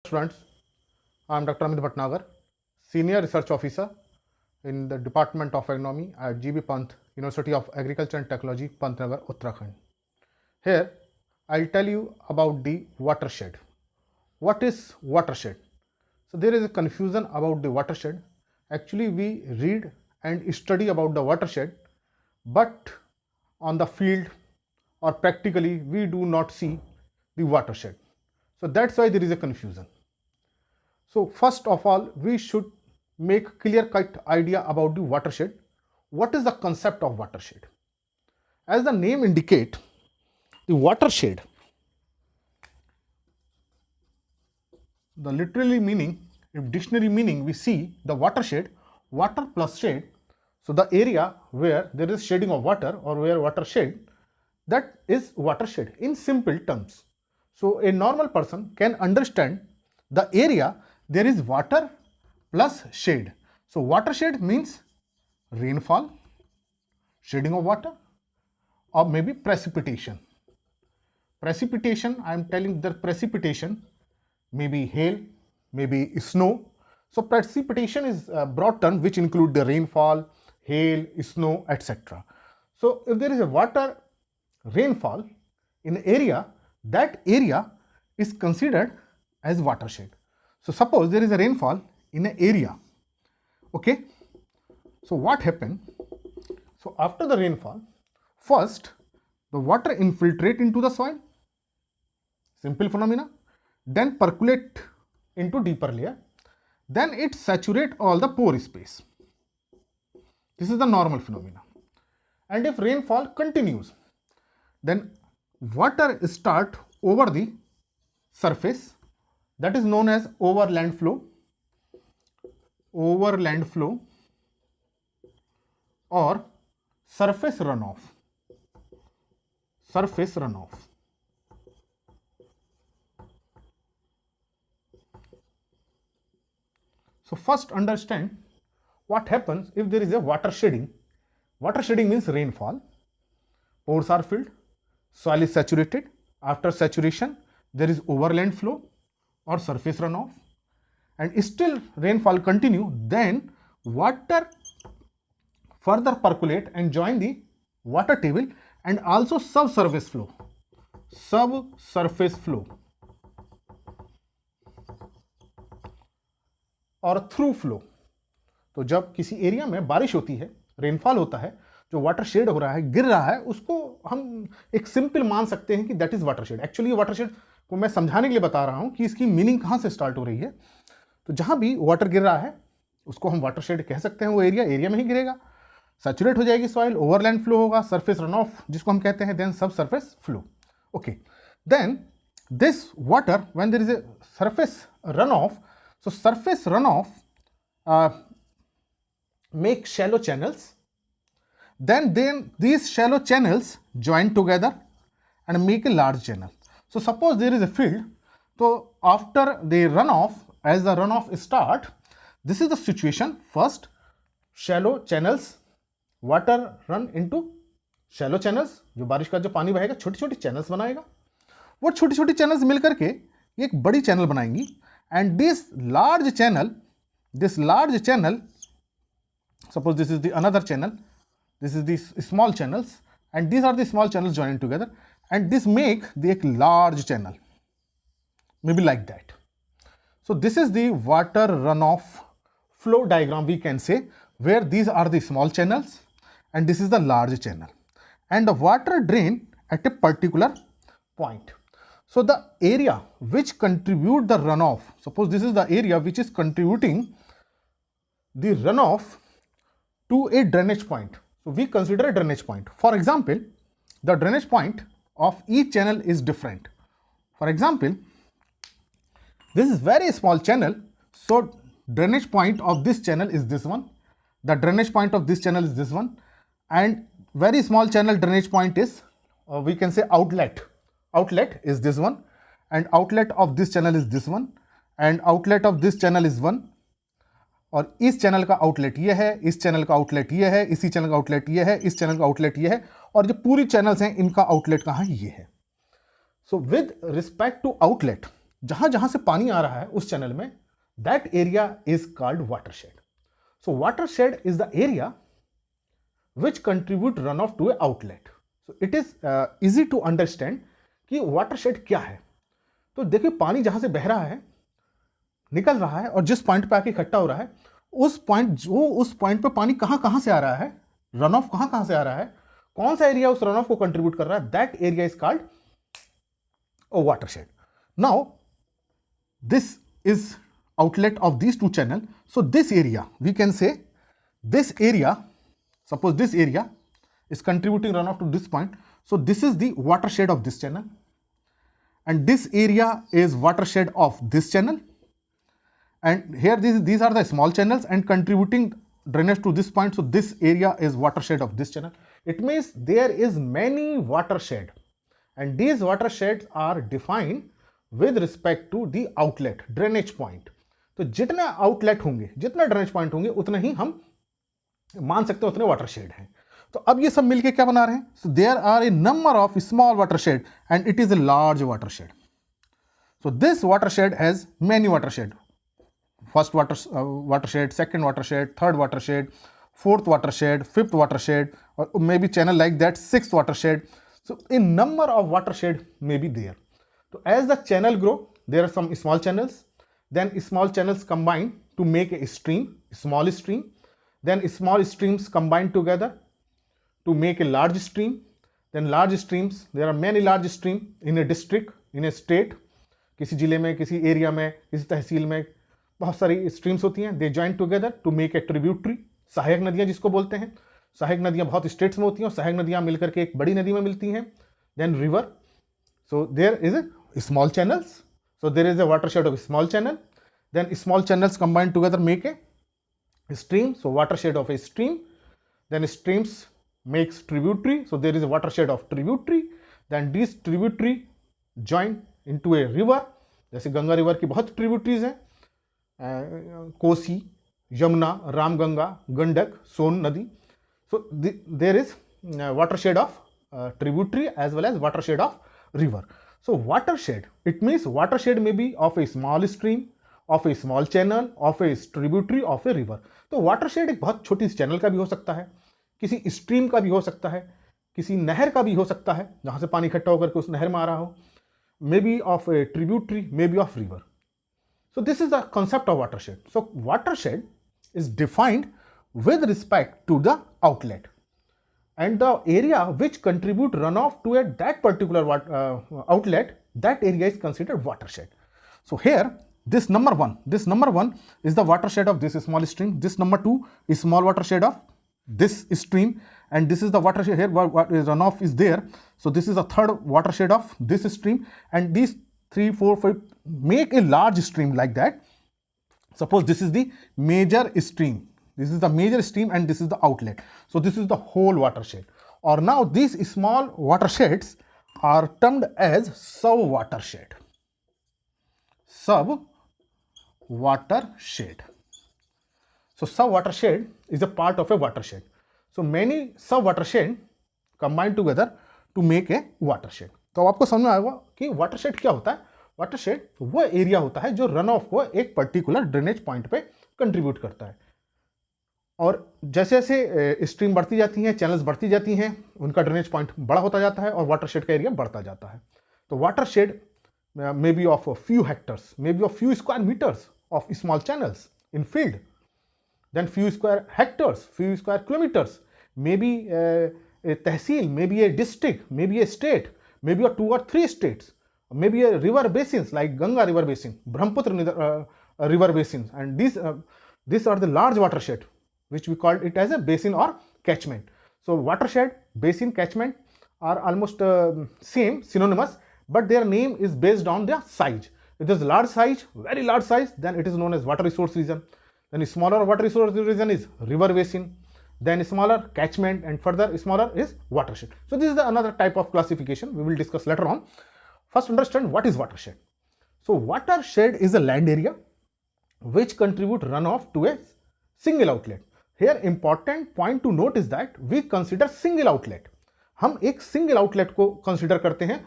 Students, I am Dr. Amit Bhatnagar, Senior Research Officer in the Department of Agronomy at GB Pant, University of Agriculture and Technology, Pantnagar, Uttarakhand. Here, I'll tell you about the watershed. What is watershed? So there is a confusion about the watershed. Actually, we read and study about the watershed, but on the field or practically, we do not see the watershed. So that's why there is a confusion. So first of all, we should make clear-cut idea about the watershed. What is the concept of watershed? As the name indicate, the watershed, the literally meaning, if dictionary meaning we see the watershed, water plus shade, so the area where there is shedding of water or where water shed, that is watershed in simple terms. So a normal person can understand the area there is water plus shade. So watershed means rainfall, shedding of water, or maybe precipitation. Precipitation, I am telling the precipitation, maybe hail, maybe snow. So precipitation is a broad term which include the rainfall, hail, snow, etc. So if there is a water rainfall in an area, that area is considered as watershed. So suppose there is a rainfall in an area, okay? So what happened? So after the rainfall, first the water infiltrate into the soil, simple phenomena, then percolate into deeper layer, then it saturate all the pore space. This is the normal phenomena. And if rainfall continues, then water start over the surface, that is known as overland flow or surface runoff. So first understand what happens if there is a water shedding. Water shedding means rainfall, pores are filled, soil is saturated. After saturation, there is overland flow or surface runoff, and still rainfall continue, then water further percolate and join the water table and also subsurface flow और through flow. तो जब किसी area में बारिश होती है, rainfall होता है, जो वाटर शेड हो रहा है, गिर रहा है, उसको हम एक सिंपल मान सकते हैं कि that is water shade. Actually water shade को मैं समझाने के लिए बता रहा हूं कि इसकी मीनिंग कहां से स्टार्ट हो रही है. तो जहां भी वाटर गिर रहा है उसको हम वाटर शेड कह सकते हैं. वो एरिया में ही गिरेगा, सैचुरेट हो जाएगी सॉइल, ओवरलैंड फ्लो होगा, सरफेस रन ऑफ जिसको हम कहते हैं, then subsurface flow. Okay, then this water when there is a surface runoff, so surface runoff make shallow channels, then these shallow channels join together and make a large channel. So suppose there is a field, so after the runoff, as the runoff start, this is the situation. First shallow channels, water run into shallow channels, जो बारिश का जो पानी बहेगा छोटी छोटी channels बनाएगा, वो छोटी छोटी चैनल्स मिलकर के एक बड़ी चैनल बनाएंगी. And this large channel, suppose this is the another channel, this is the small channels, and these are the small channels joined together, and this make the large channel, maybe like that. So this is the water runoff flow diagram, we can say, where these are the small channels and this is the large channel, and the water drain at a particular point. So the area which contribute the runoff, suppose this is the area which is contributing the runoff to a drainage point. So we consider a drainage point. For example, the drainage point of each channel is different. For example, this is very small channel, so drainage point of this channel is this one, the drainage point of this channel is this one, and very small channel drainage point is we can say outlet is this one, and outlet of this channel is this one, and outlet of this channel is one, और इस channel का outlet ये है, इस channel का outlet ये है, इसी चैनल का आउटलेट ये है, इस चैनल का आउटलेट ये है, और जो पूरी चैनल्स हैं इनका आउटलेट कहाँ ये है. So with respect to outlet, जहां जहां से पानी आ रहा है उस चैनल में, that area is called watershed. So watershed is the area which contribute runoff to a outlet. So it is easy to understand कि watershed क्या है. तो देखिए पानी जहां से बह रहा है, निकल रहा है और जिस पॉइंट पे आके इकट्ठा हो रहा है, उस पॉइंट पे पानी कहां से आ रहा है, रन ऑफ कहां से आ रहा है, कौन सा एरिया उस रन ऑफ को कंट्रीब्यूट कर रहा है, that area is called a watershed. Now this is outlet of these two channels. So this area, we can say this area, suppose this area is contributing runoff to this point. So this is the watershed of this channel, and this area is watershed of this channel, and here these are the small channels and contributing drainage to this point. So this area is watershed of this channel. It means there is many watershed, and these watersheds are defined with respect to the outlet drainage point. तो जितने outlet होंगे, जितने drainage point होंगे, उतने ही हम मान सकते हैं उतने वाटरशेड हैं. तो अब ये सब मिलके क्या बना रहे हैं? So there are a number of small watershed and it is a large watershed. So this watershed has many watershed. First watershed, second watershed, third watershed, fourth watershed, fifth watershed, or maybe channel like that, sixth watershed. So a number of watershed may be there. So as the channel grow, there are some small channels. Then small channels combine to make a stream, small stream. Then small streams combine together to make a large stream. Then large streams, there are many large streams in a district, in a state. किसी जिले में, किसी area में, किसी तहसील में बहुत सारी streams होती हैं. They join together to make a tributary. सहायक नदियां जिसको बोलते हैं. सहायक नदियां बहुत स्टेट्स में होती हैं और सहायक नदियां मिलकर के एक बड़ी नदी में मिलती हैं. Then river. So there is a small channels. So there is a watershed of small channel. Then small channels combine together make a stream. So watershed of a stream. Then streams makes tributary. So there is a watershed of tributary. Then these tributary join into a river. जैसे Ganga river की बहुत tributaries हैं, कोसी, यमुना, रामगंगा, गंडक, सोन नदी. So there is watershed of tributary as well as watershed of river. So watershed, it means watershed may be of a small stream, of a small channel, of a tributary of a river. तो watershed एक बहुत छोटी सी channel का भी हो सकता है, किसी स्ट्रीम का भी हो सकता है, किसी नहर का भी हो सकता है जहां से पानी इकट्ठा होकर के उस नहर में आ रहा हो, मे be of A tributary, may be of river. So this is the concept of watershed. So watershed is defined with respect to the outlet, and the area which contribute runoff to that particular outlet, that area is considered watershed. So here this number one is the watershed of this small stream. This number 2 is small watershed of this stream, and this is the watershed here what runoff is there. So this is the third watershed of this stream, and these 3, 4, 5 make a large stream like that. Suppose this is the major stream. This is the major stream and this is the outlet. So this is the whole watershed. Or now these small watersheds are termed as sub-watershed. Sub-watershed. So sub-watershed is a part of a watershed. So many sub-watershed combine together to make a watershed. तो आपको समझ में आएगा कि watershed क्या होता है. watershed वो एरिया होता है जो रन ऑफ को एक पर्टिकुलर ड्रेनेज पॉइंट पे कंट्रीब्यूट करता है. और जैसे जैसे स्ट्रीम बढ़ती जाती हैं, चैनल्स बढ़ती जाती हैं, उनका ड्रेनेज पॉइंट बड़ा होता जाता है और वाटरशेड का एरिया बढ़ता जाता है. तो watershed may be of few hectares, may be of few square metres of small channels in field. Then few square hectares, few square kilometres, may be a tehsil, may be a district, may be a state, may be 2 or 3 states, may be a river basins like Ganga river basin, Brahmaputra river basin, and these are the large watershed which we called it as a basin or catchment. So watershed, basin, catchment are almost same, synonymous, but their name is based on their size. If it is large size, very large size, then it is known as water resource region. Then smaller water resource region is river basin. Then smaller catchment, and further smaller is watershed. So this is another type of classification we will discuss later on. First understand what is watershed. So watershed is a land area which contribute runoff to a single outlet. Here important point to note is that we consider single outlet. हम एक single outlet को consider करते हैं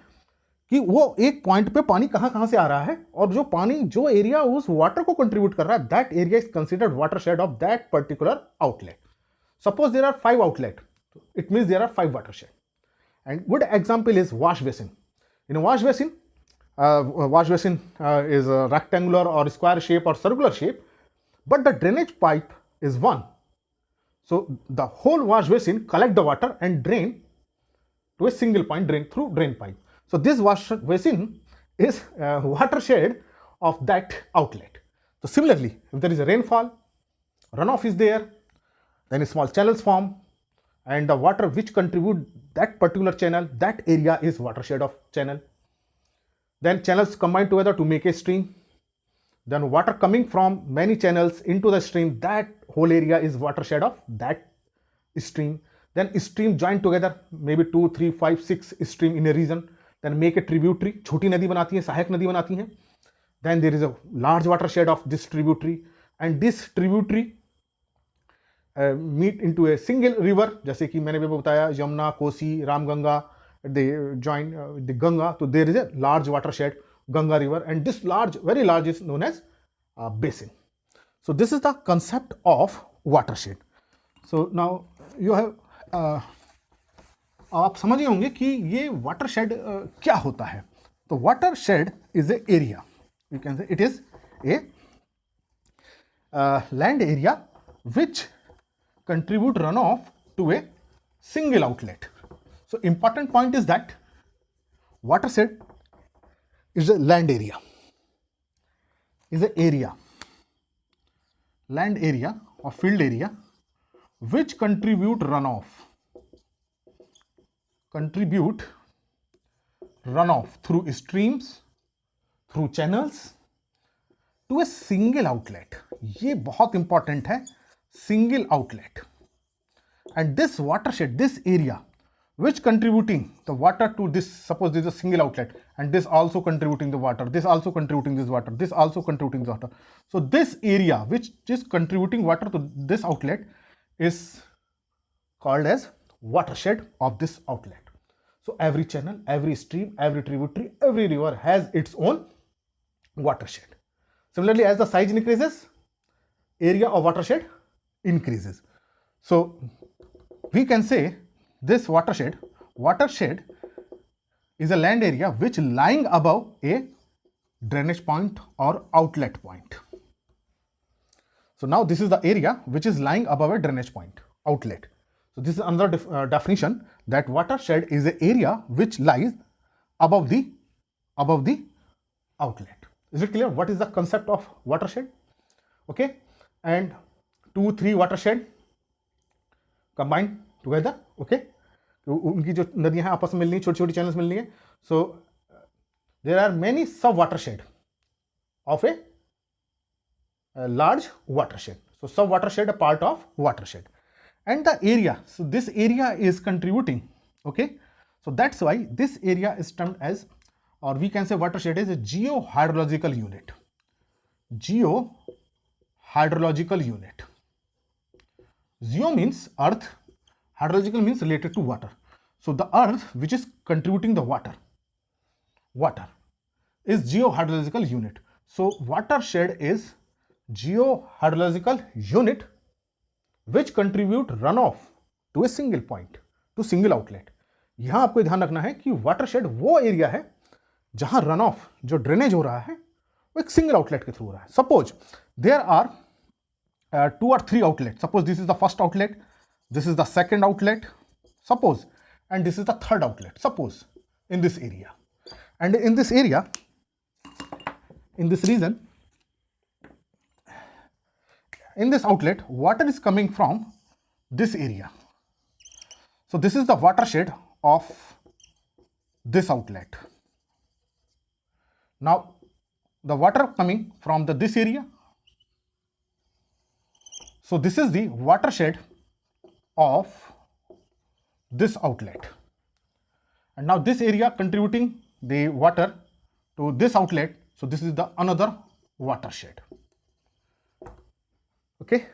कि वो एक point पे पानी कहाँ से आ रहा है, और जो पानी, जो एरिया उस वाटर को कंट्रीब्यूट कर रहा है, that area is considered watershed of that particular outlet. Suppose there are 5 outlet, it means there are 5 watershed. And good example is wash basin. In a wash basin, is a rectangular or square shape or circular shape, but the drainage pipe is one. So the whole wash basin collect the water and drain to a single point, drain through drain pipe. So this wash basin is watershed of that outlet. So similarly, if there is a rainfall, runoff is there, then small channels form, and the water which contribute that particular channel, that area is watershed of channel. Then channels combine together to make a stream. Then water coming from many channels into the stream, that whole area is watershed of that stream. Then stream join together, maybe 2, 3, 5, 6 stream in a region, then make a tributary. छोटी नदी बनाती है, सहायक नदी बनाती हैं. Then there is a large watershed of this tributary, and this tributary meet into a single river. जैसे कि मैंने भी बताया, Yamuna, Kosi, Ramganga, they join the Ganga. So there is a large watershed, Ganga river, and this large, very large, is known as basin. So this is the concept of watershed. So now you have आप समझ गए होंगे कि ये watershed क्या होता है. तो watershed is a area, you can say it is a land area which contribute runoff to a single outlet. So important point is that watershed is a land area, land area or field area which contribute runoff through streams, through channels to a single outlet. ये बहुत important है, single outlet. And this watershed, this area which contributing the water to this, suppose this is a single outlet, and this also contributing the water, this also contributing this water, this also contributing the water. So this area which is contributing water to this outlet is called as watershed of this outlet. So every channel, every stream, every tributary, every river has its own watershed. Similarly, as the size increases, area of watershed increases. So we can say this watershed is a land area which lying above a drainage point or outlet point. So now this is the area which is lying above a drainage point, outlet. So this is another definition, that watershed is an area which lies above the outlet. Is it clear what is the concept of watershed? Okay, and 2, 3 watershed combined together. Okay, तो उनकी जो नदियां हैं आपस में मिलनी, छोटी छोटी चैनल्स मिलनी है. So there are many sub watershed of a large watershed. So sub watershed a part of watershed, and the area, so this area is contributing. Okay, so that's why this area is termed as, or we can say watershed is a geohydrological unit. Geohydrological unit. Geo means earth, hydrological means related to water. So the earth which is contributing the water is geohydrological unit. So watershed is geohydrological unit which contribute runoff to a single point, to single outlet. यहां आपको ध्यान रखना है कि watershed वो area है जहां run off, जो ड्रेनेज हो रहा है, वो एक सिंगल आउटलेट के थ्रू हो रहा है. Suppose there are 2 or 3 outlets. Suppose this is the first outlet, this is the second outlet, suppose, and this is the third outlet, suppose, in this area. And in this area, in this region, in this outlet, water is coming from this area. So this is the watershed of this outlet. Now the water coming from this area, so this is the watershed of this outlet, and now this area contributing the water to this outlet, so this is the another watershed. Okay,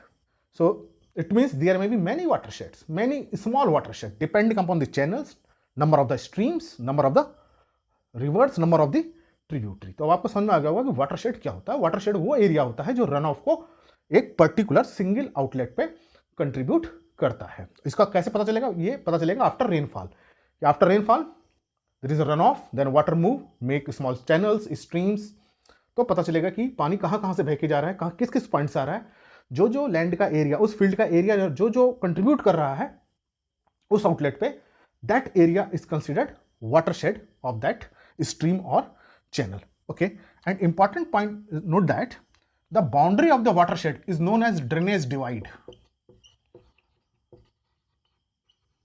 so it means there may be many watersheds, many small watersheds, depending upon the channels, number of the streams, number of the reverse number of the tributary. तो अब आपको समझ में आ गया होगा कि watershed क्या होता है। वाटरशेड वो एरिया होता है जो रन ऑफ को एक पर्टिकुलर सिंगल आउटलेट पे कंट्रीब्यूट करता है। इसका कैसे पता चलेगा? ये पता चलेगा after rainfall. After rainfall there is a runoff, then water move, make small channels, streams. तो पता चलेगा कि पानी कहाँ कहाँ से बह के जा रहा है, कहाँ किस किस पॉइंट से आ रहा है। जो जो लैंड का एरिया, उस फील्ड का एरिया जो जो कंट्रीब्यूट कर रहा है उस आउटलेट पे, that area is considered watershed of that stream or channel. Okay, and important point, note that the boundary of the watershed is known as drainage divide.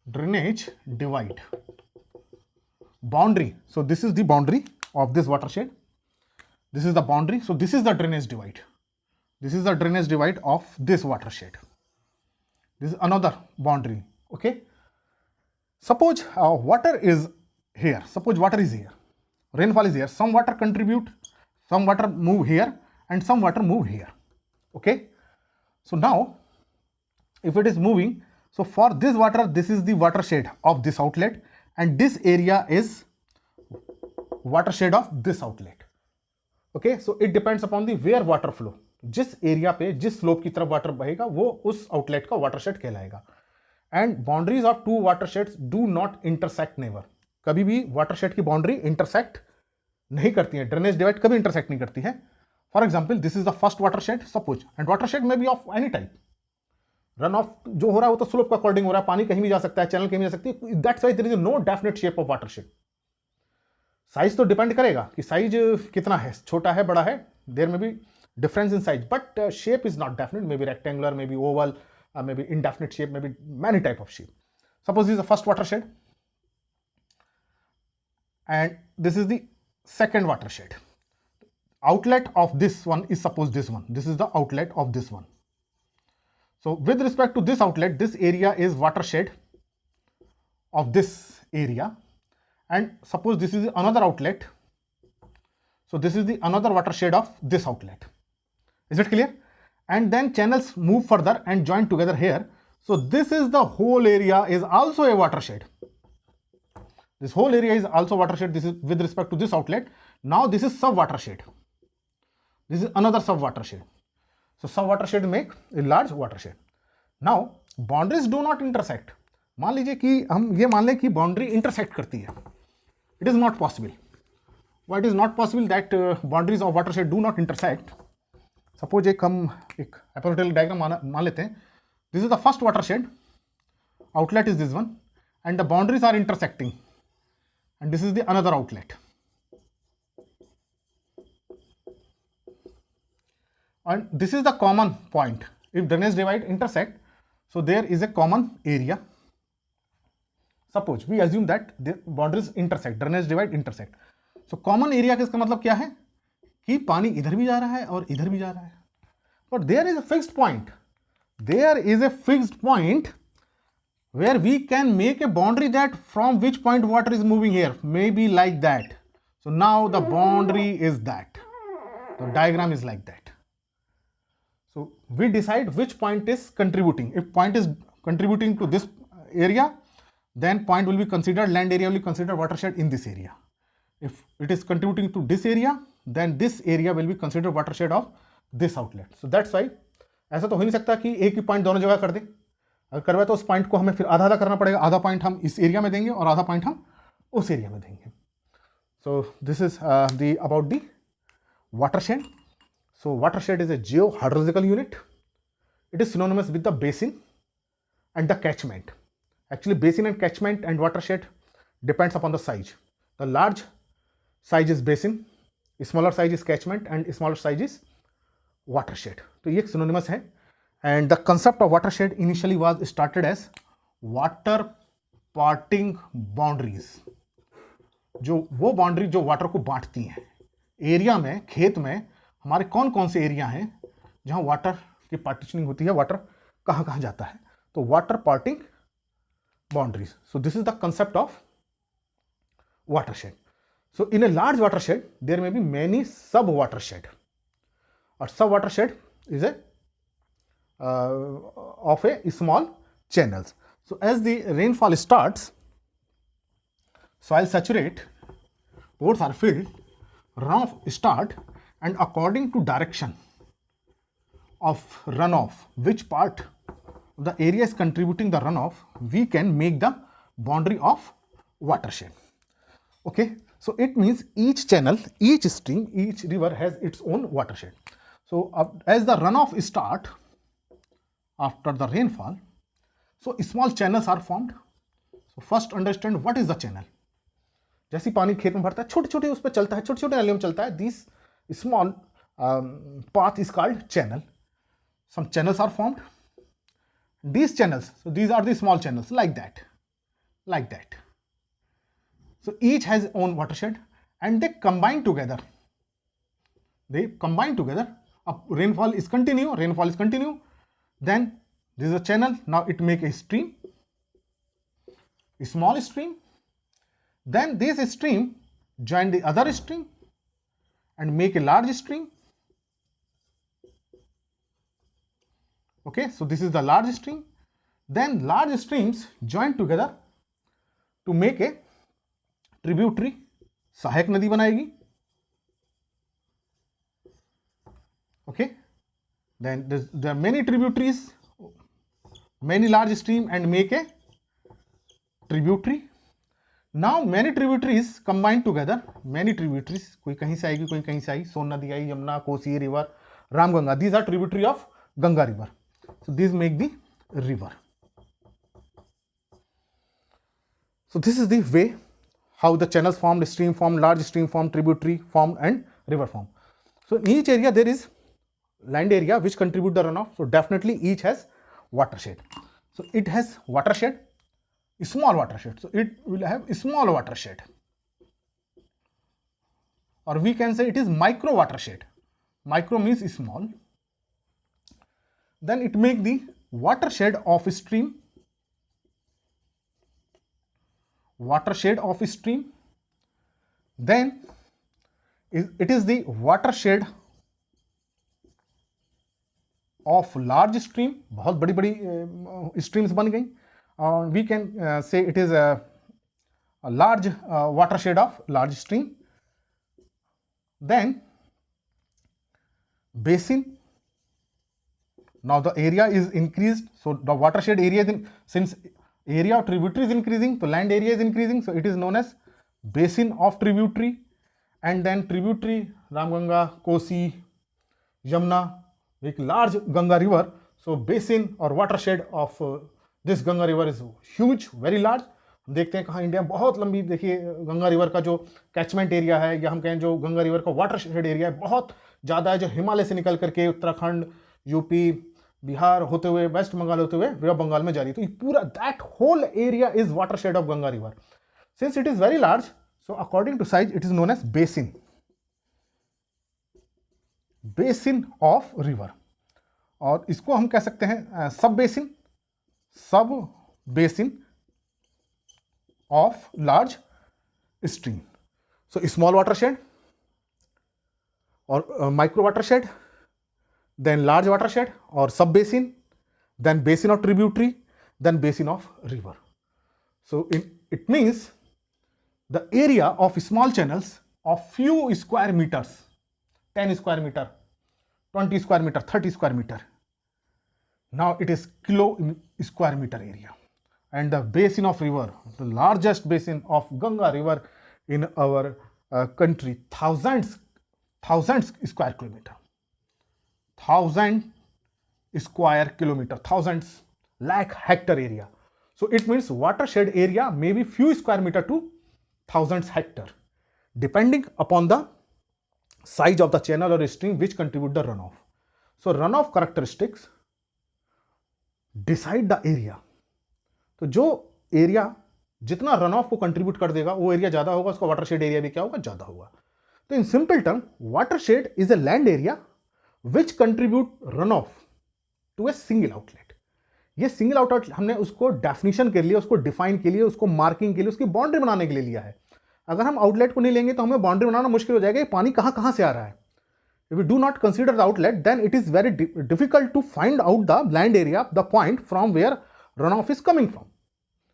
Drainage divide. Boundary. So this is the boundary of this watershed. This is the boundary. So this is the drainage divide. This is the drainage divide of this watershed. This is another boundary. Okay. Suppose water is here. Suppose water is here. Rainfall is here. Some water contribute, some water move here, and some water move here. Okay. So now, if it is moving, so for this water, this is the watershed of this outlet, and this area is watershed of this outlet. Okay. So it depends upon the where water flow. जिस area पे, जिस slope की तरफ water बहेगा, वो उस outlet का watershed कहलाएगा। And boundaries of two watersheds do not intersect never. कभी भी वाटरशेड की बाउंड्री इंटरसेक्ट नहीं करती है। ड्रेनेज डिवाइड कभी इंटरसेक्ट नहीं करती है। For example, this is the first watershed suppose, and watershed may be of any type. Run off जो हो रहा है वो तो स्लोप के अकॉर्डिंग हो रहा है, पानी कहीं भी जा सकता है, चैनल कहीं भी जा सकती है। That's why there is no definite shape of watershed. Size तो डिपेंड करेगा कि साइज कितना है, छोटा है, बड़ा है, there may be difference in size, but shape is not definite, may be rectangular, may be oval, may be indefinite shape, maybe many type of shape. Suppose this is the first watershed and this is the second watershed. Outlet of this one is suppose this one. This is the outlet of this one. So with respect to this outlet, this area is watershed of this area, and suppose this is another outlet. So this is the another watershed of this outlet. Is it clear? And then channels move further and join together here. So this is the whole area is also a watershed. This whole area is also watershed. This is with respect to this outlet. Now this is sub watershed. This is another sub watershed. So sub watershed make a large watershed. Now boundaries do not intersect. मान लीजिए कि हम ये मान लें कि boundary intersect करती है. It is not possible. Why it is not possible that boundaries of watershed do not intersect? Suppose हम एक एपोरिटल डायग्राम मान लेते हैं. This is the first watershed, outlet is this one, and the boundaries are intersecting, and this is the another outlet. And this is the common point. If drainage divide intersect, so there is a common area. Suppose we assume that the boundaries intersect, drainage divide intersect. So common area का इसका मतलब क्या है कि पानी इधर भी जा रहा है और इधर भी जा रहा है. But there is a fixed point. There is a fixed point where we can make a boundary that from which point water is moving here. Maybe like that. So now the boundary is that. The diagram is like that. So we decide which point is contributing. If point is contributing to this area, then point will be considered, land area will be considered watershed in this area. If it is contributing to this area, then this area will be considered watershed of this outlet. So that's why ऐसा तो हो नहीं सकता कि एक ही point दोनों जगह कर दें. अगर करवाए तो उस पॉइंट को हमें फिर आधा आधा करना पड़ेगा. आधा पॉइंट हम इस एरिया में देंगे और आधा पॉइंट हम उस एरिया में देंगे. So this is the about the watershed. So watershed is a geohydrological unit. It is synonymous with the basin and the catchment. Actually, basin and catchment and watershed depends upon the size. The large size is basin, smaller size is catchment, and smaller size is watershed. तो ये synonymous है. And the concept of watershed initially was started as water parting boundaries. जो वो boundary जो water को बांटती हैं. Area में, खेत में हमारे कौन कौन से एरिया हैं जहां वाटर की पार्टीशनिंग होती है, वाटर कहां कहां जाता है. तो water parting boundaries. So this is the concept of watershed. So in a large watershed there may be many sub watershed, और sub watershed is a of a small channels. So as the rainfall starts, soil saturate, pores are filled, runoff start, and according to direction of runoff, which part of the area is contributing the runoff, we can make the boundary of watershed. Okay, so it means each channel, each stream, each river has its own watershed. So as the runoff start after the rainfall, so small channels are formed. So first understand what is the channel. जैसे पानी खेत में भरता है, छोटे छोटे उस पर चलता है, छोटे छोटे नालियों में चलता है, this small path is called channel. Some channels are formed. These channels, so these are the small channels, like that, like that. So each has own watershed, and they combine together. They combine together. Rainfall is continue. Then this is a channel. Now it make a stream, a small stream. Then this stream join the other stream and make a large stream. Okay, so this is the large stream. Then large streams join together to make a tributary. सहायक नदी बनाएगी. Okay, then there are many tributaries, many large stream and make a tributary. Now many tributaries combine together. Many tributaries, कोई कहीं से आएगी, कोई कहीं से आई. सोन नदी आई, Yamuna, Kosi river, Ramganga. These are tributary of Ganga river. So these make the river. So this is the way how the channels formed, stream formed, large stream formed, tributary formed, and river formed. So in each area there is land area which contribute the runoff. So definitely each has watershed. So it has watershed, a small watershed. So it will have a small watershed, or we can say it is micro watershed. Micro means small. Then it make the watershed of a stream. Watershed of a stream. Then it is the watershed of large stream. बहुत बड़ी बड़ी streams बन गई. We can say it is a large watershed of large stream. Then basin. Now the area is increased, so the watershed area is since area of tributary is increasing, so land area is increasing, so it is known as basin of tributary. And then tributary Ramganga, Kosi, Yamuna, एक large Ganga river. So basin or watershed of this Ganga river is huge, very large. देखते हैं कहाँ India बहुत लंबी. देखिए Ganga river का जो catchment area है, या हम कहें जो गंगा रिवर का वाटरशेड एरिया है, बहुत ज़्यादा है, जो हिमालय से निकल करके उत्तराखंड, यूपी, बिहार होते हुए, वेस्ट बंगाल होते हुए वे बंगाल में जा रही है. तो ये पूरा that whole area is watershed of Ganga river. Since it is very large, so according to size it is known as basin. Basin of river. और इसको हम कह सकते हैं sub basin. Sub basin of large stream. So small watershed और micro watershed, then large watershed or sub basin, then basin of tributary, then basin of river. So it means the area of small channels of few square meters, 10 square meter, 20 square meter, 30 square meter. Now it is kilo square meter area. And the basin of river, the largest basin of Ganga river in our country, thousands square kilometer. 1000 square kilometer, thousands lakh hectare area. So it means watershed area may be few square meter to thousands hectare, depending upon the size of the channel or stream which contribute the runoff. So runoff characteristics decide the area. तो जो area जितना runoff को contribute कर देगा वो area ज्यादा होगा, उसका वाटरशेड एरिया भी क्या होगा, ज्यादा होगा. तो in simple term watershed is a land area which contribute runoff to a single outlet. ये सिंगल आउटलेट हमने उसको डेफिनेशन के लिए, उसको डिफाइन के लिए, उसको मार्किंग के लिए, उसकी बाउंड्री बनाने के लिए लिया है. अगर हम आउटलेट को नहीं लेंगे तो हमें बाउंड्री बनाना मुश्किल हो जाएगा, ये पानी कहाँ से आ रहा है. If we do not consider the outlet, then it is very difficult to find out the land area, the point from where runoff is coming from.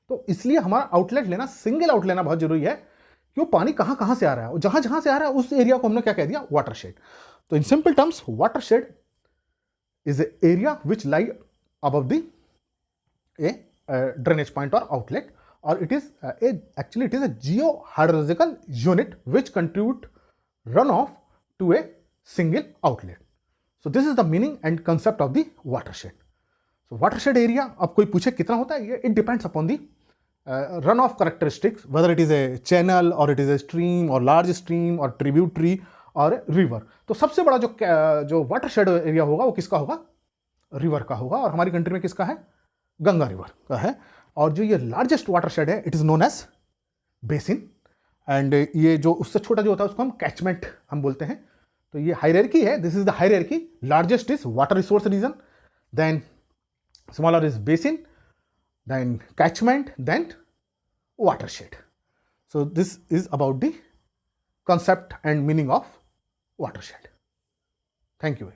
तो इसलिए हमारा आउटलेट लेना, सिंगल आउट लेना बहुत जरूरी है. कि वो पानी कहाँ कहाँ से आ रहा है, और जहाँ जहाँ से आ रहा है उस एरिया को हमने क्या कह दिया, वाटरशेड। तो in simple terms watershed is an area which lie above the drainage point or outlet, or it is actually it is a geohydrological unit which contribute runoff to a single outlet. So this is the meaning and concept of the watershed. So watershed area, अब कोई पूछे कितना होता है ये, it depends upon the runoff characteristics, whether it is a channel or it is a stream or large stream or tributary और river. तो सबसे बड़ा जो वाटरशेड एरिया होगा वो किसका होगा, रिवर का होगा, और हमारी कंट्री में किसका है, गंगा रिवर का है। और जो ये लार्जेस्ट वाटरशेड है it is known as basin, and ये जो उससे छोटा जो होता है उसको हम कैचमेंट हम बोलते हैं। तो ये हायरार्की है, this is the hierarchy, largest is water resource region, then smaller is basin, then catchment, then watershed. So this is about the concept and meaning of watershed. Thank you.